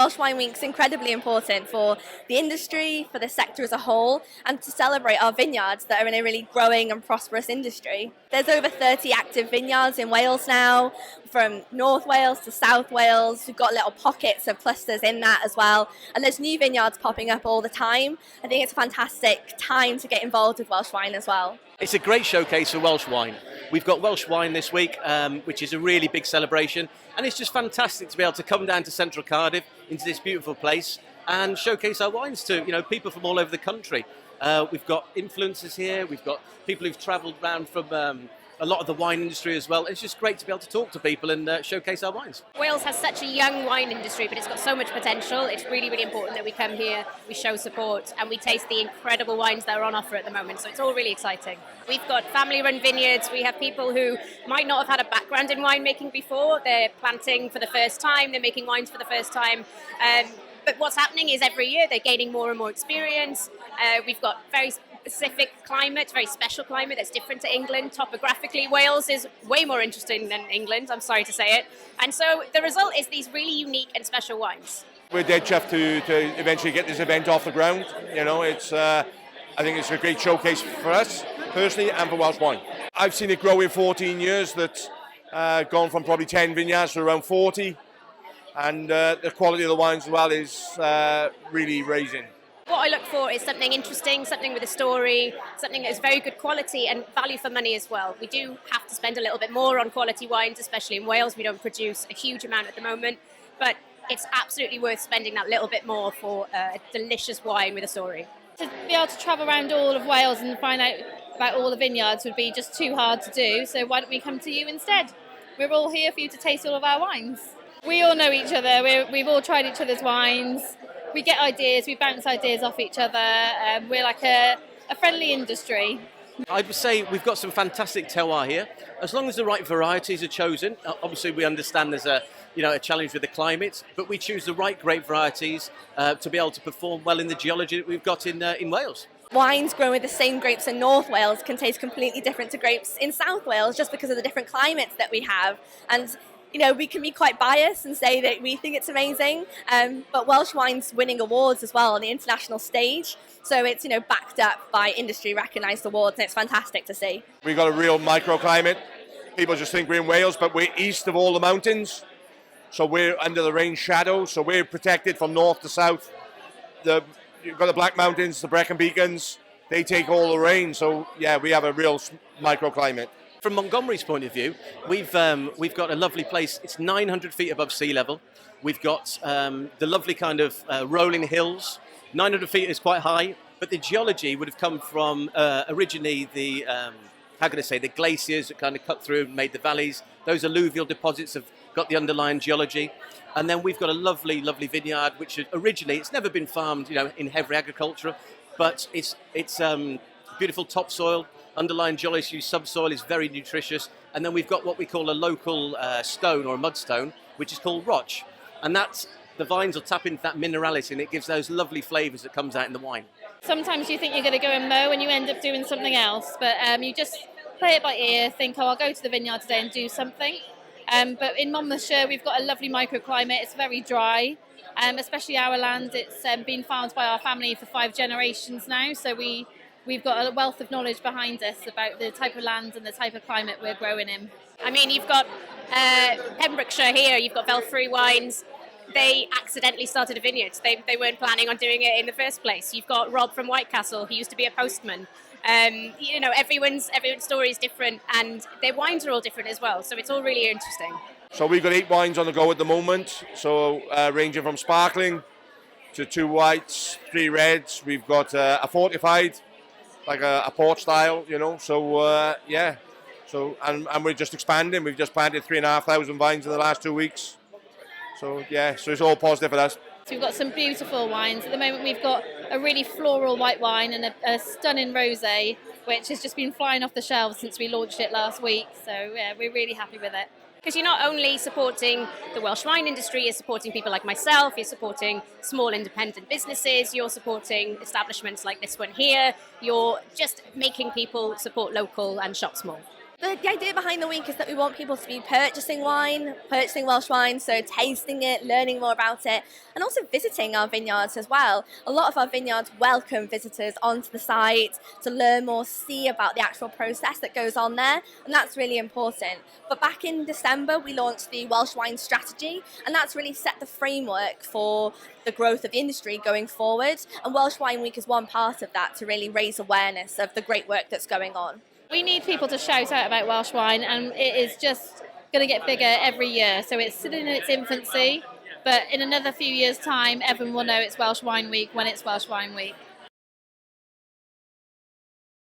Welsh Wine Week is incredibly important for the industry, for the sector as a whole, and to celebrate our vineyards that are in a really growing and prosperous industry. There's over 30 active vineyards in Wales now, from North Wales to South Wales. We've got little pockets of clusters in that as well, and there's new vineyards popping up all the time. I think it's a fantastic time to get involved with Welsh wine as well. It's a great showcase for Welsh wine. We've got Welsh Wine this week, which is a really big celebration, and it's just fantastic to be able to come down to central Cardiff, into this beautiful place, and showcase our wines to people from all over the country. We've got influencers here, we've got people who've travelled around from a lot of the wine industry as well. It's just great to be able to talk to people and showcase our wines. Wales has such a young wine industry, but it's got so much potential. It's really, really important that we come here, we show support, and we taste the incredible wines that are on offer at the moment. So it's all really exciting. We've got family-run vineyards. We have people who might not have had a background in winemaking before. They're planting for the first time. They're making wines for the first time. But what's happening is every year they're gaining more and more experience. We've got very specific climate, very special climate that's different to England. Topographically, Wales is way more interesting than England, I'm sorry to say it. And so the result is these really unique and special wines. We're dead chuffed to eventually get this event off the ground. I think it's a great showcase for us personally and for Welsh wine. I've seen it grow in 14 years. That's gone from probably 10 vineyards to around 40. And the quality of the wines as well is really raising. What I look for is something interesting, something with a story, something that is very good quality and value for money as well. We do have to spend a little bit more on quality wines, especially in Wales. We don't produce a huge amount at the moment, but it's absolutely worth spending that little bit more for a delicious wine with a story. To be able to travel around all of Wales and find out about all the vineyards would be just too hard to do, so why don't we come to you instead? We're all here for you to taste all of our wines. We all know each other, we've all tried each other's wines. We get ideas, we bounce ideas off each other. We're like a friendly industry. I would say we've got some fantastic terroir here. As long as the right varieties are chosen, obviously we understand there's a challenge with the climate, but we choose the right grape varieties to be able to perform well in the geology that we've got in Wales. Wines grown with the same grapes in North Wales can taste completely different to grapes in South Wales just because of the different climates that we have. And we can be quite biased and say that we think it's amazing, but Welsh wine's winning awards as well on the international stage. So it's, backed up by industry recognised awards, and it's fantastic to see. We've got a real microclimate. People just think we're in Wales, but we're east of all the mountains. So we're under the rain shadow, so we're protected from north to south. You've got the Black Mountains, the Brecon Beacons, they take all the rain. So yeah, we have a real microclimate. From Montgomery's point of view, we've got a lovely place. It's 900 feet above sea level. We've got the lovely kind of rolling hills. 900 feet is quite high, but the geology would have come from originally the glaciers that kind of cut through and made the valleys. Those alluvial deposits have got the underlying geology. And then we've got a lovely, lovely vineyard, which originally, it's never been farmed, in heavy agriculture, but it's beautiful topsoil. Underlying geology, subsoil is very nutritious, and then we've got what we call a local stone or a mudstone, which is called roch, and that's the vines will tap into that minerality, and it gives those lovely flavours that comes out in the wine. Sometimes you think you're going to go and mow, and you end up doing something else, but you just play it by ear. Think, I'll go to the vineyard today and do something. But in Monmouthshire, we've got a lovely microclimate. It's very dry, especially our land. It's been farmed by our family for 5 generations now, so We've got a wealth of knowledge behind us about the type of land and the type of climate we're growing in. I mean, you've got Pembrokeshire here, you've got Belfry Wines. They accidentally started a vineyard. They weren't planning on doing it in the first place. You've got Rob from Whitecastle, he used to be a postman. Everyone's story is different, and their wines are all different as well, so it's all really interesting. So we've got 8 wines on the go at the moment, so ranging from sparkling to 2 whites, 3 reds. We've got a fortified, like a port style, so yeah. So and we're just expanding. We've just planted 3,500 vines in the last 2 weeks. So yeah, so it's all positive for us. So we've got some beautiful wines. At the moment we've got a really floral white wine and a stunning rosé, which has just been flying off the shelves since we launched it last week. So yeah, we're really happy with it. Because you're not only supporting the Welsh wine industry, you're supporting people like myself, you're supporting small independent businesses, you're supporting establishments like this one here, you're just making people support local and shop small. The idea behind the week is that we want people to be purchasing wine, purchasing Welsh wine, so tasting it, learning more about it, and also visiting our vineyards as well. A lot of our vineyards welcome visitors onto the site to learn more, see about the actual process that goes on there, and that's really important. But back in December, we launched the Welsh Wine strategy, and that's really set the framework for the growth of the industry going forward. And Welsh Wine Week is one part of that to really raise awareness of the great work that's going on. We need people to shout out about Welsh wine, and it is just going to get bigger every year. So it's still in its infancy, but in another few years' time, everyone will know it's Welsh Wine Week when it's Welsh Wine Week.